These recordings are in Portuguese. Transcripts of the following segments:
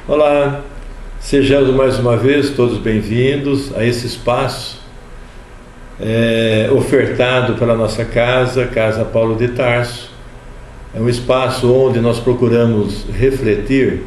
Olá, sejamos mais uma vez todos bem-vindos a esse espaço ofertado pela nossa Casa Paulo de Tarso. É um espaço onde nós procuramos refletir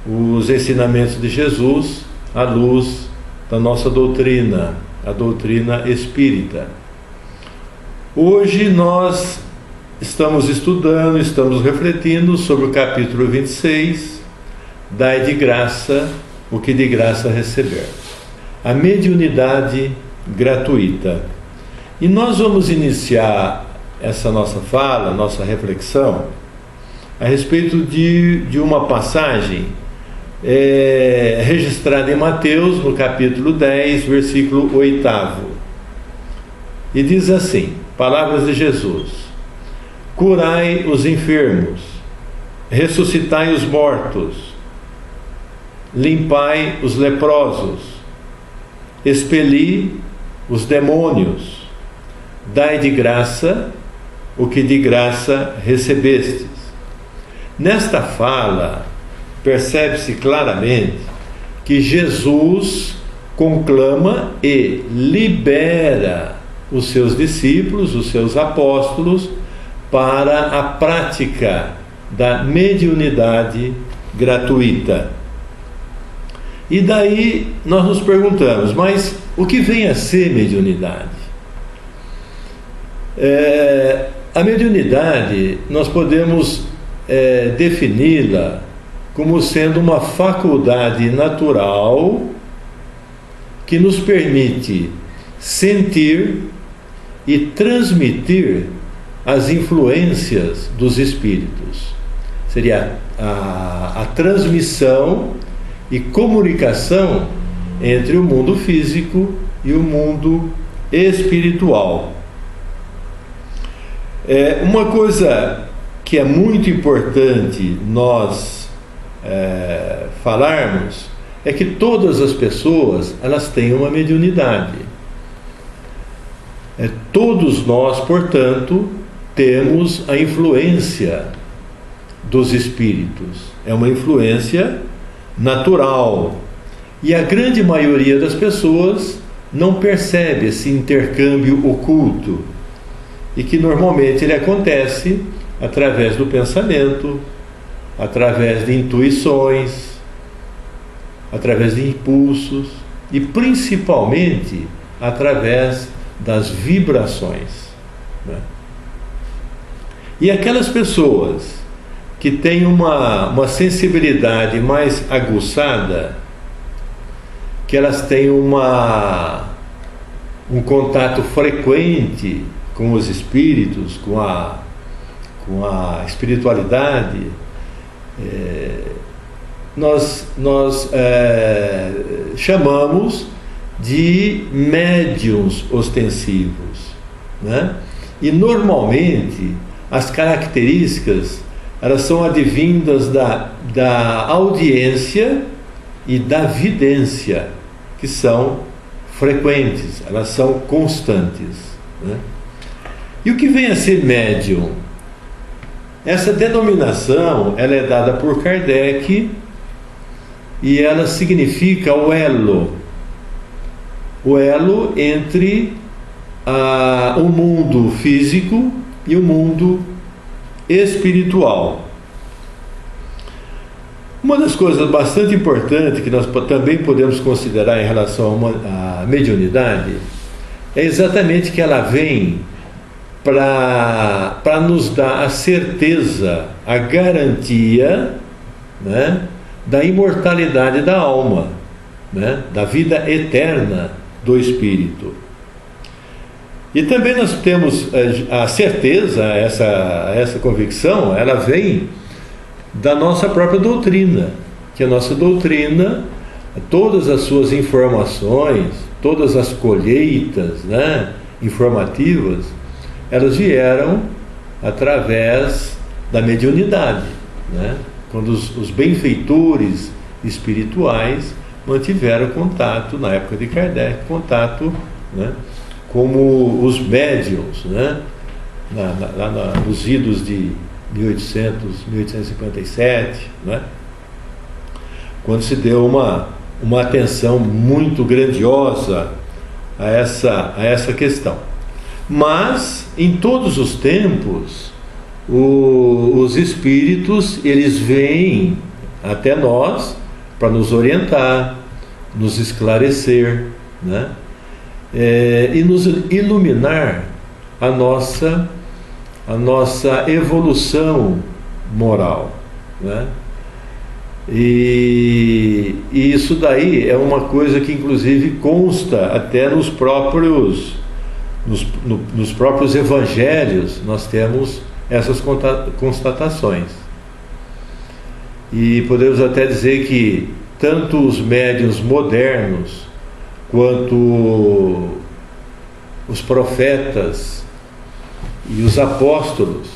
os ensinamentos de Jesus à luz da nossa doutrina, a doutrina espírita. Hoje nós estamos refletindo sobre o capítulo 26, Dai de graça o que de graça receber. A mediunidade gratuita. E nós vamos iniciar essa nossa fala, nossa reflexão, a respeito de uma passagem registrada em Mateus, no capítulo 10, versículo 8. E diz assim, palavras de Jesus: curai os enfermos, ressuscitai os mortos, limpai os leprosos, expeli os demônios, dai de graça o que de graça recebestes. Nesta fala, percebe-se claramente que Jesus conclama e libera os seus discípulos, os seus apóstolos, para a prática da mediunidade gratuita. E daí nós nos perguntamos, mas o que vem a ser mediunidade? A mediunidade nós podemos defini-la como sendo uma faculdade natural que nos permite sentir e transmitir as influências dos espíritos. Seria a transmissão e comunicação entre o mundo físico e o mundo espiritual. Uma coisa que é muito importante nós falarmos é que todas as pessoas elas têm uma mediunidade. Todos nós, portanto, temos a influência dos espíritos. É uma influência natural. E a grande maioria das pessoas não percebe esse intercâmbio oculto, e que normalmente ele acontece através do pensamento, através de intuições, através de impulsos e principalmente através das vibrações, né? E aquelas pessoas que têm uma sensibilidade mais aguçada, que elas têm um contato frequente com os espíritos, com a espiritualidade, nós chamamos de médiuns ostensivos, né? E normalmente as características elas são advindas da audiência e da vidência, que são frequentes, elas são constantes, né? E o que vem a ser médium? Essa denominação ela é dada por Kardec e ela significa o elo entre o mundo físico e o mundo espiritual. Uma das coisas bastante importantes que nós também podemos considerar em relação à mediunidade é exatamente que ela vem para nos dar a certeza, a garantia, né, da imortalidade da alma, né, da vida eterna do espírito. E também nós temos a certeza, essa convicção, ela vem da nossa própria doutrina, que a nossa doutrina, todas as suas informações, todas as colheitas, né, informativas, elas vieram através da mediunidade, né? Quando os benfeitores espirituais mantiveram contato, na época de Kardec, né, como os médiuns, né, nos idos de 1800, 1857, né? quando se deu uma atenção muito grandiosa a essa questão. Mas, em todos os tempos, os espíritos, eles vêm até nós para nos orientar, nos esclarecer, né? E nos iluminar a nossa evolução moral, né? E isso daí é uma coisa que inclusive consta até nos próprios evangelhos. Nós temos essas constatações, e podemos até dizer que tanto os médiuns modernos quanto os profetas e os apóstolos,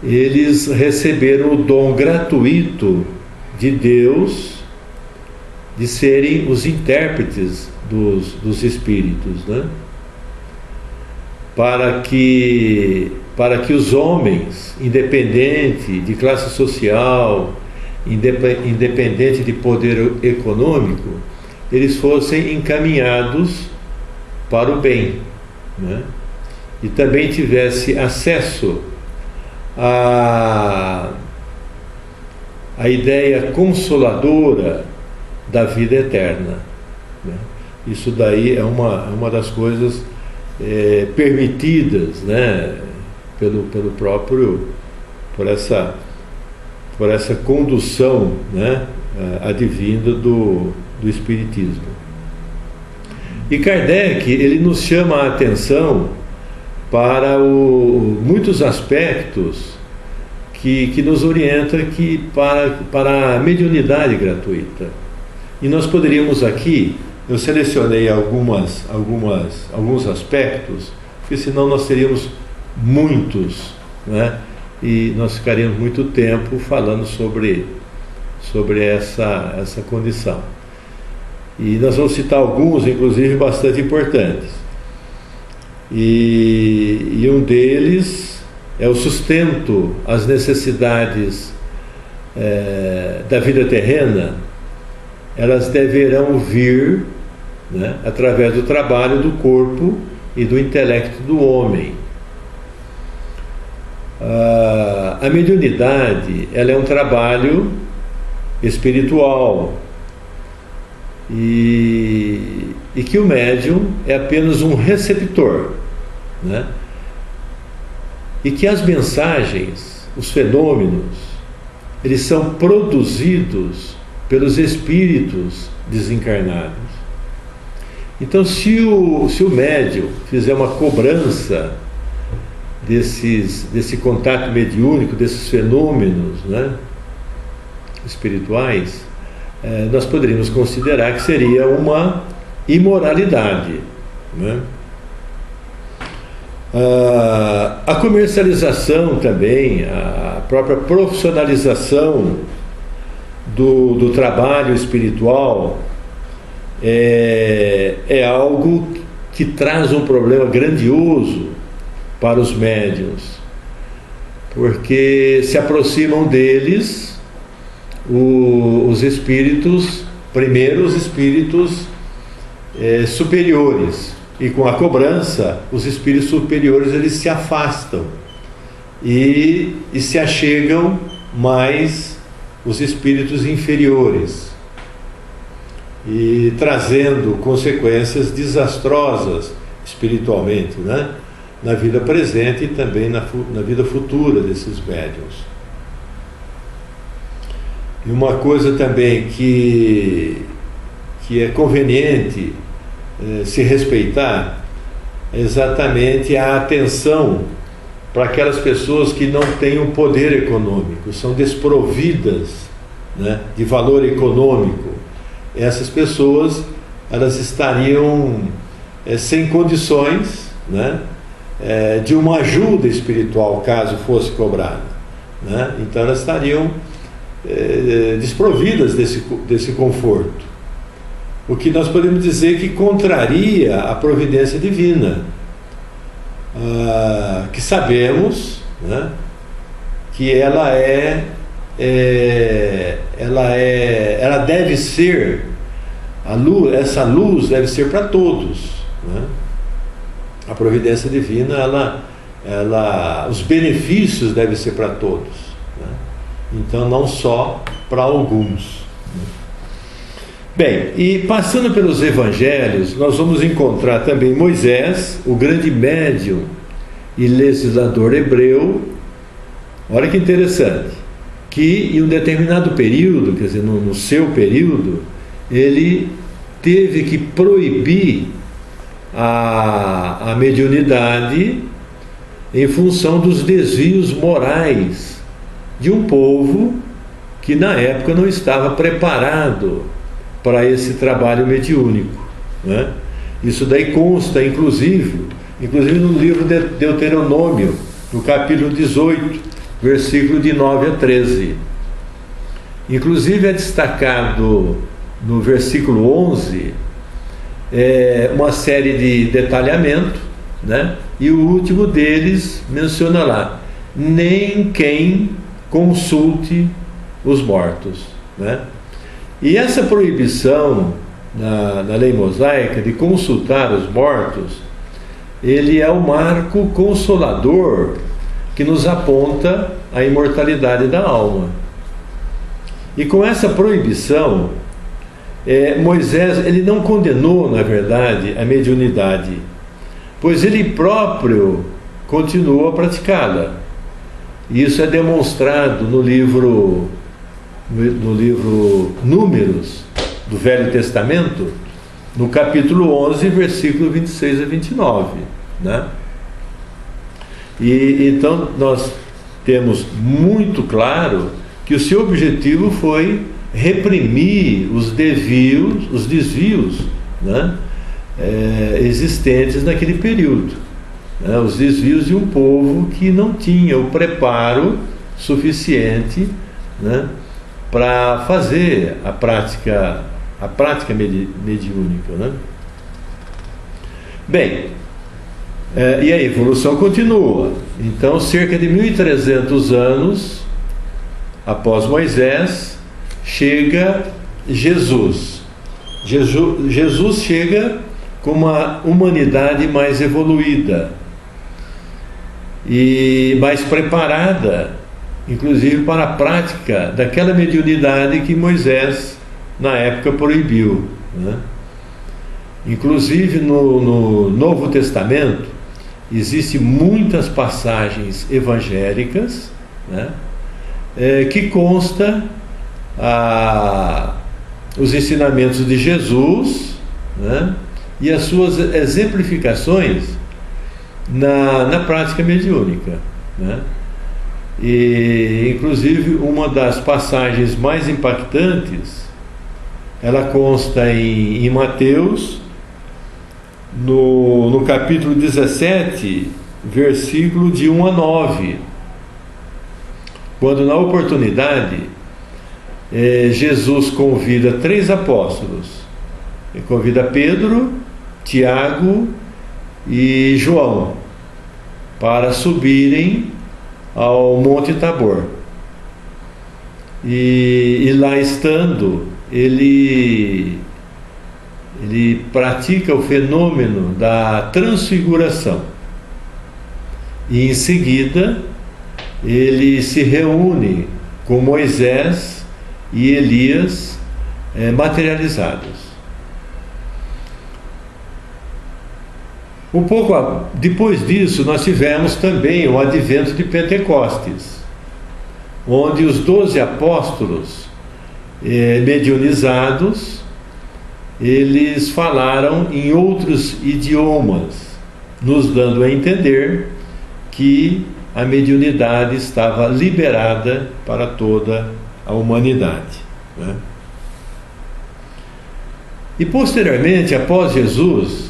eles receberam o dom gratuito de Deus de serem os intérpretes dos espíritos, né? Para que os homens, independente de classe social, independente de poder econômico, eles fossem encaminhados para o bem, né? E também tivesse acesso à ideia consoladora da vida eterna, né? Isso daí é uma das coisas permitidas, né, pelo próprio, por essa condução, né, advinda do Espiritismo. E Kardec, ele nos chama a atenção para muitos aspectos que nos orienta para a mediunidade gratuita. E nós poderíamos aqui, eu selecionei alguns aspectos, porque senão nós teríamos muitos, né? E nós ficaríamos muito tempo falando sobre essa condição. E nós vamos citar alguns, inclusive, bastante importantes. E um deles é o sustento às necessidades da vida terrena. Elas deverão vir, né, através do trabalho do corpo e do intelecto do homem. A mediunidade, ela é um trabalho espiritual, e que o médium é apenas um receptor, né? E que as mensagens, os fenômenos, eles são produzidos pelos espíritos desencarnados. Então, se o médium fizer uma cobrança desse contato mediúnico, desses fenômenos, né, espirituais, nós poderíamos considerar que seria uma imoralidade, né? A comercialização também, a própria profissionalização do trabalho espiritual é algo que traz um problema grandioso para os médiuns, porque se aproximam deles os espíritos, primeiro os espíritos superiores, e com a cobrança os espíritos superiores, eles se afastam e se achegam mais os espíritos inferiores, e trazendo consequências desastrosas espiritualmente, né, na vida presente e também na vida futura desses médiuns. E uma coisa também que é conveniente se respeitar é exatamente a atenção para aquelas pessoas que não têm um poder econômico, são desprovidas, né, de valor econômico. Essas pessoas, elas estariam sem condições, né, de uma ajuda espiritual, caso fosse cobrada, né? Então elas estariam desprovidas desse conforto, o que nós podemos dizer que contraria a providência divina, que sabemos, né, que ela é ela deve ser a luz, essa luz deve ser para todos, né? A providência divina, os benefícios devem ser para todos, né? Então não só para alguns. Bem, e passando pelos evangelhos, nós vamos encontrar também Moisés, o grande médium e legislador hebreu. Olha que interessante, que em um determinado período, quer dizer, no seu período, ele teve que proibir a mediunidade em função dos desvios morais de um povo que na época não estava preparado para esse trabalho mediúnico, né? Isso daí consta, inclusive no livro de Deuteronômio, no capítulo 18, versículo de 9 a 13. Inclusive é destacado no versículo 11 uma série de detalhamento, né? E o último deles menciona lá: nem quem consulte os mortos, né? E essa proibição na lei mosaica de consultar os mortos, ele é o marco consolador que nos aponta a imortalidade da alma. E com essa proibição, Moisés, ele não condenou, na verdade, a mediunidade, pois ele próprio continuou a praticá-la. Isso é demonstrado no livro Números do Velho Testamento, no capítulo 11, versículo 26 a 29, né? E então nós temos muito claro que o seu objetivo foi reprimir os desvios, né, existentes naquele período, né, os desvios de um povo que não tinha o preparo suficiente, né, para fazer a prática mediúnica, né? Bem, e a evolução continua. Então, cerca de 1.300 anos após Moisés, chega Jesus. Jesus chega com uma humanidade mais evoluída e mais preparada, inclusive para a prática daquela mediunidade que Moisés na época proibiu, né? Inclusive no Novo Testamento existem muitas passagens evangélicas, né, que consta os ensinamentos de Jesus, né, e as suas exemplificações na prática mediúnica, né? E inclusive uma das passagens mais impactantes, ela consta em Mateus, no capítulo 17, versículo de 1 a 9, quando na oportunidade Jesus convida 3 apóstolos. Ele convida Pedro, Tiago e João para subirem ao Monte Tabor. E lá estando, ele pratica o fenômeno da transfiguração. E em seguida, ele se reúne com Moisés e Elias materializados. Um pouco depois disso, nós tivemos também o advento de Pentecostes, onde os 12 apóstolos mediunizados, eles falaram em outros idiomas, nos dando a entender que a mediunidade estava liberada para toda a humanidade, né? E posteriormente, após Jesus,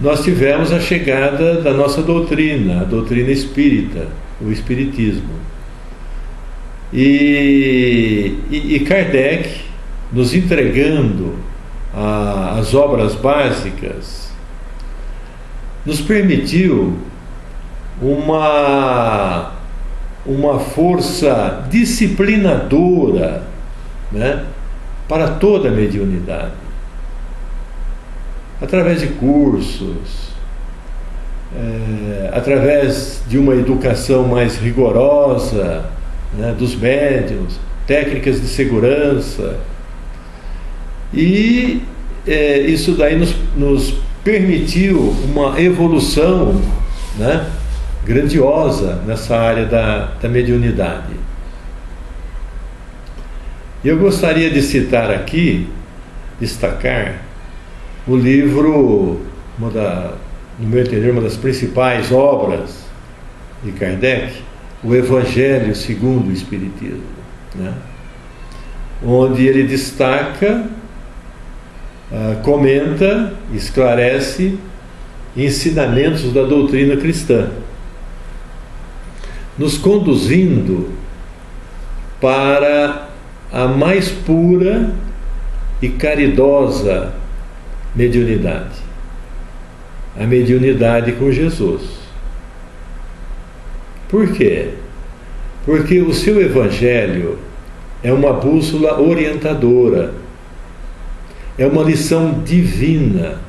nós tivemos a chegada da nossa doutrina, a doutrina espírita, o espiritismo. E Kardec, nos entregando as obras básicas, nos permitiu uma uma força disciplinadora, né, para toda a mediunidade. Através de cursos, através de uma educação mais rigorosa, né, dos médiuns, técnicas de segurança. E isso daí nos permitiu uma evolução, né, grandiosa nessa área da mediunidade. Eu gostaria de citar aqui, destacar, o livro, no meu entender, uma das principais obras de Kardec, o Evangelho segundo o Espiritismo, né? Onde ele destaca, comenta, esclarece ensinamentos da doutrina cristã, nos conduzindo para a mais pura e caridosa mediunidade, a mediunidade com Jesus. Por quê? Porque o seu Evangelho é uma bússola orientadora, é uma lição divina,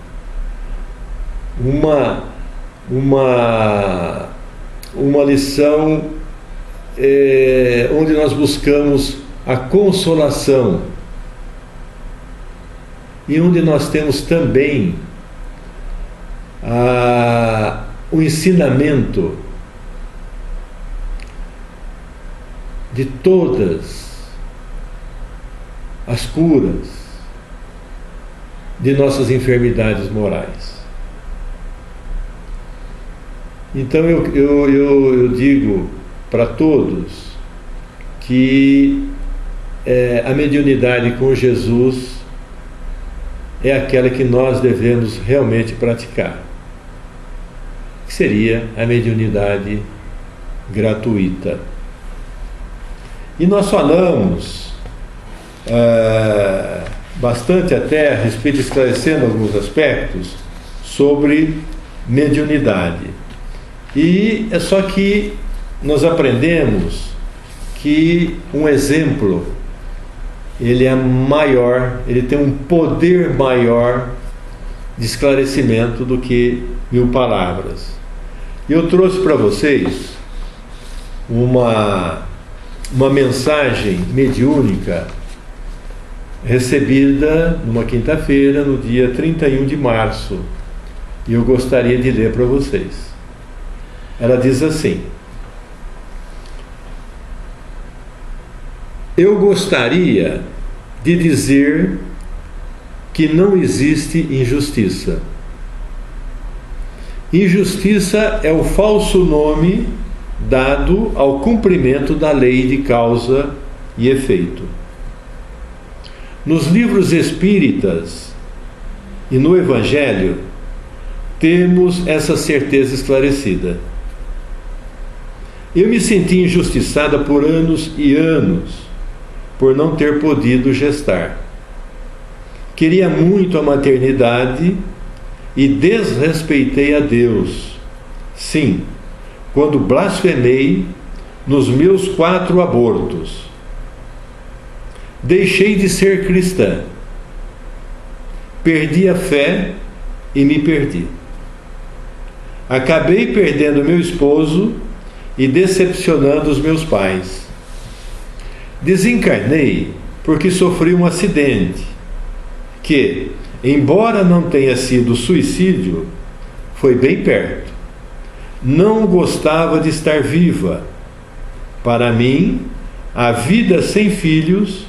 uma lição onde nós buscamos a consolação e onde nós temos também o ensinamento de todas as curas de nossas enfermidades morais. Então eu digo para todos que a mediunidade com Jesus é aquela que nós devemos realmente praticar, que seria a mediunidade gratuita. E nós falamos bastante até a respeito, esclarecendo alguns aspectos sobre mediunidade. E é só que nós aprendemos que um exemplo, ele é maior, ele tem um poder maior de esclarecimento do que 1000 palavras. E eu trouxe para vocês uma mensagem mediúnica recebida numa quinta-feira, no dia 31 de março, e eu gostaria de ler para vocês. Ela diz assim: eu gostaria de dizer que não existe injustiça. Injustiça é o falso nome dado ao cumprimento da lei de causa e efeito. Nos livros espíritas e no Evangelho, temos essa certeza esclarecida. Eu me senti injustiçada por anos e anos, por não ter podido gestar. Queria muito a maternidade e desrespeitei a Deus. Sim, quando blasfemei nos meus 4 abortos. Deixei de ser cristã. Perdi a fé e me perdi. Acabei perdendo meu esposo e decepcionando os meus pais. Desencarnei porque sofri um acidente que, embora não tenha sido suicídio, foi bem perto. Não gostava de estar viva. Para mim, a vida sem filhos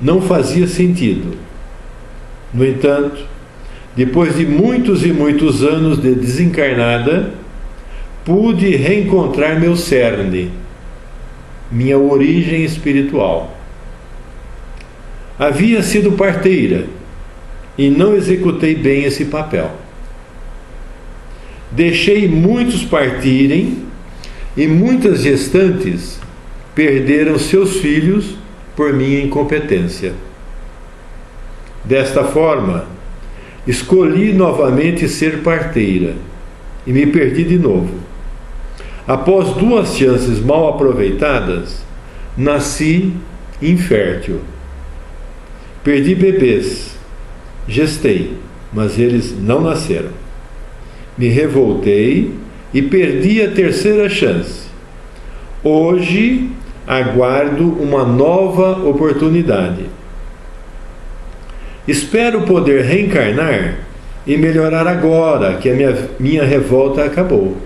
não fazia sentido. No entanto, depois de muitos e muitos anos de desencarnada, pude reencontrar meu cerne, minha origem espiritual. Havia sido parteira e não executei bem esse papel. Deixei muitos partirem e muitas gestantes perderam seus filhos por minha incompetência. Desta forma, escolhi novamente ser parteira e me perdi de novo. Após 2 chances mal aproveitadas, nasci infértil. Perdi bebês, gestei, mas eles não nasceram. Me revoltei e perdi a 3ª chance. Hoje aguardo uma nova oportunidade. Espero poder reencarnar e melhorar agora que a minha revolta acabou.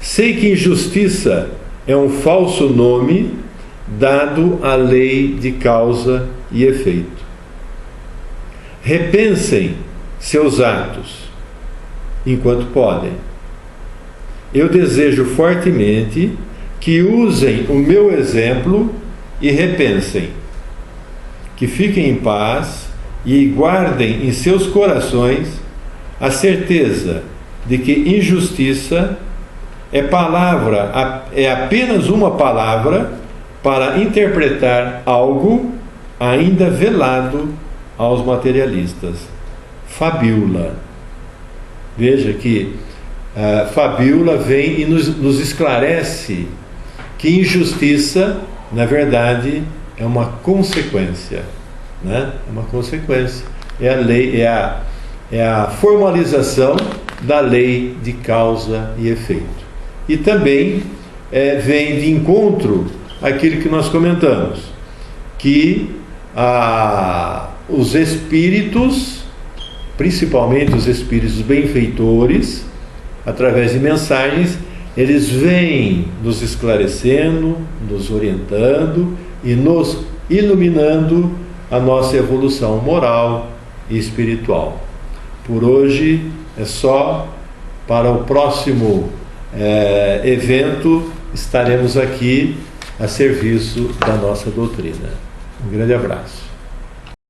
Sei que injustiça é um falso nome dado à lei de causa e efeito. Repensem seus atos enquanto podem. Eu desejo fortemente que usem o meu exemplo e repensem. Que fiquem em paz e guardem em seus corações a certeza de que injustiça é apenas uma palavra para interpretar algo ainda velado aos materialistas. Fabiola. Veja que fabiola vem e nos esclarece que injustiça, na verdade, é uma consequência, né? É uma consequência. É a lei, é a formalização da lei de causa e efeito. E também vem de encontro àquilo que nós comentamos, que os espíritos, principalmente os espíritos benfeitores, através de mensagens, eles vêm nos esclarecendo, nos orientando e nos iluminando a nossa evolução moral e espiritual. Por hoje é só. Para o próximo evento estaremos aqui a serviço da nossa doutrina. Um grande abraço.